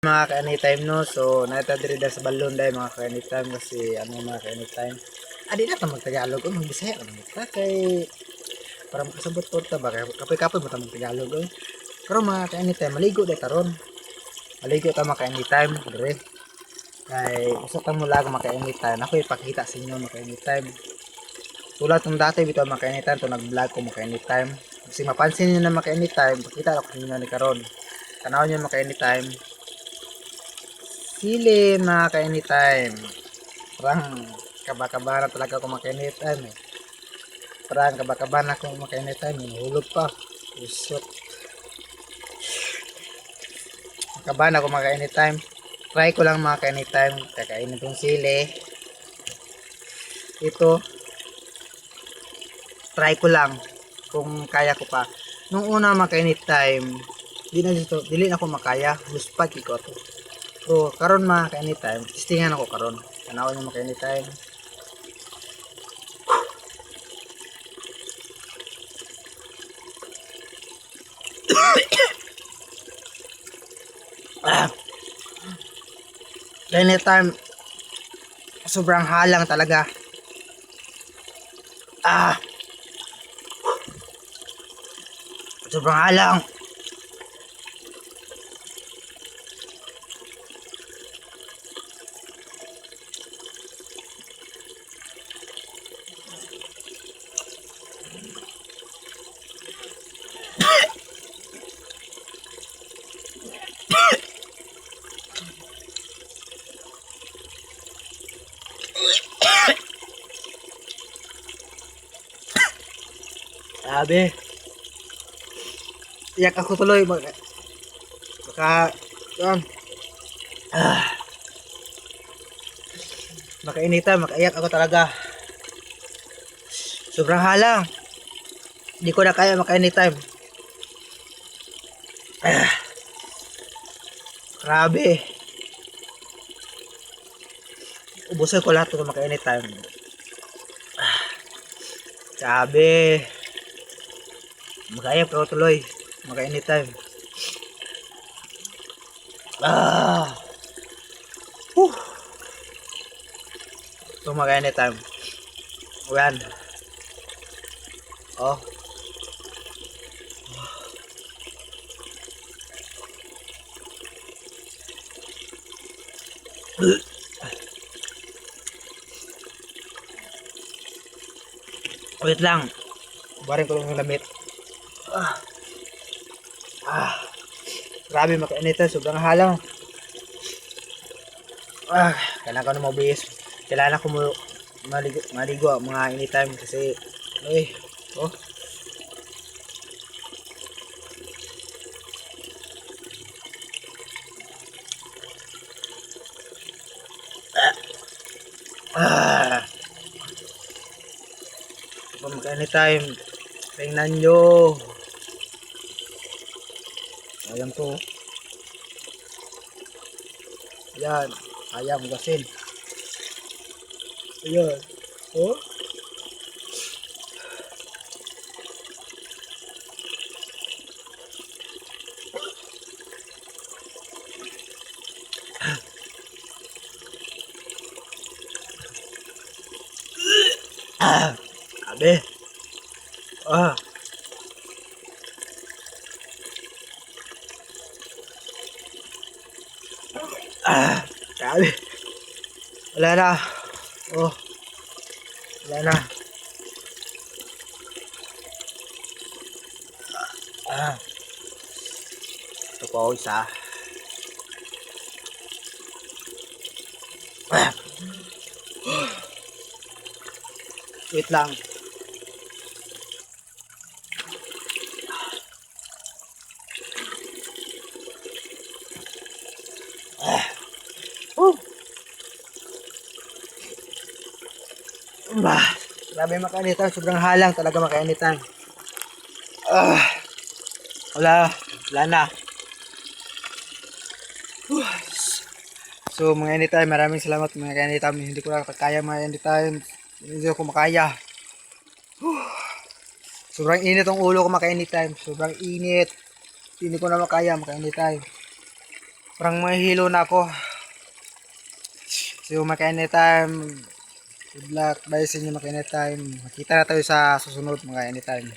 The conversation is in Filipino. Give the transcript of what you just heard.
Mga ka-anytime no, so natadrida sa balon dahil mga ka-anytime kasi mga ka-anytime adi na ta mag-Tagalog o mag-Bisaya ta kay para makasabot po ta ba kapoy-kapoy mo ta mag-Tagalog pero mga ka-anytime maligo dahil taron maligo ta mga ka-anytime dire kay usa ta mula mga ka-anytime ako ipakita sa inyo mga ka-anytime tulad ng dati bitaw mga ka-anytime to nag-vlog ko mga ka-anytime kasi mapansin niyo na mga ka-anytime pakita ako sa inyo ni karon tanawon niyo mga ka-anytime sili mga ka-anytime. Parang kabakabana talaga ako maka-anytime Parang kabakabana ako maka-anytime. Hulog pa. Usot. Kabana ako maka-anytime. Try ko lang mga ka-anytime. Kakainin itong sili. Ito. Try ko lang. Kung kaya ko pa. Nung una mga ka-anytime. Dili na ako makaya. Huspat ko ito. So, karon mga ka-anytime, testingan ako karon. Tanawan niyo mga ka-anytime. Ka-anytime, sobrang halang talaga. Sobrang halang. Sabi. Iyak ako tuloy. Baka, yan. Makainitan, makaiyak ako talaga. Sobrang halang. Hindi ko na kaya maka-anytime. Grabe. Ubusin ko lahat ito maka-anytime. Grabe. Makaiyak ako tuloy. Maka-anytime. Ito maka-anytime. Ayan. Oh. Wait lang. Barin ko lang yung lamit. Grabe maka-anytime. Sobrang halang. Kailangan ko na mabihis. Kailangan ko maligo mga anytime kasi oh. Mag-anytime. Tingnan nyo. Ayan to. Ayan. Ayan, magasin. Ayan. Oh. Abe. Grabe. Wala na. Oh. Wala na. Ito po isa. Wait lang. Grabe maka-anytime. Sobrang halang talaga maka-anytime. Wala na. So mga anytime, maraming salamat mga anytime. Hindi ko na kaya mga anytime. Hindi ko makaya. Sobrang init ang ulo ko maka anytime. Sobrang init. Hindi ko na makaya maka anytime. Parang mahihilo na ako. So mga anytime, good luck, bye sa inyo mga anytime. Makita na tayo sa susunod mga anytime.